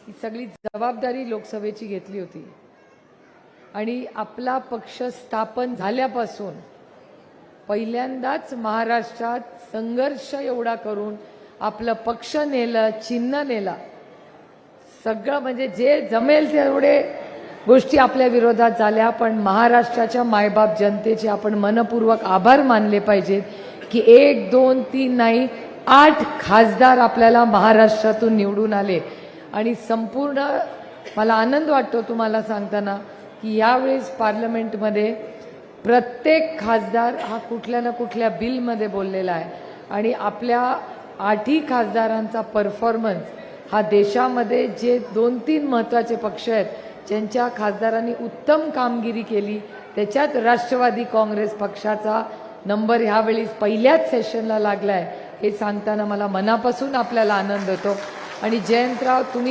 ही सगळी जबाबदारी लोकसभेची घेतली होती आणि आपला पक्ष स्थापन झाल्यापासून पहिल्यांदाच महाराष्ट्रात संघर्ष एवढा करून आपलं पक्ष नेलं, चिन्ह नेला, सगळं म्हणजे जे जमेल तेवढे गोष्टी आपल्या विरोधात झाल्या, पण महाराष्ट्राच्या मायबाप जनतेचे आपण मनपूर्वक आभार मानले पाहिजेत की 1, 2, 3 नाही 8 खासदार आपल्याला महाराष्ट्रातून निवडून आले। आणि संपूर्ण मला आनंद वाटतो तुम्हाला सांगताना की यावेळेस पार्लमेंटमध्ये प्रत्येक खासदार हा कुठल्या ना कुठल्या बिलमध्ये बोललेला आहे आणि आपल्या 8ही खासदारांचा परफॉर्मन्स हा देशामध्ये जे 2-3 महत्त्वाचे पक्ष आहेत ज्यांच्या खासदारांनी उत्तम कामगिरी केली त्याच्यात राष्ट्रवादी काँग्रेस पक्षाचा नंबर ह्यावेळी पहिल्याच सेशनला लागलाय हे सांगताना मला मनापासून आपल्याला आनंद होतो। आणि जयंतराव तुम्ही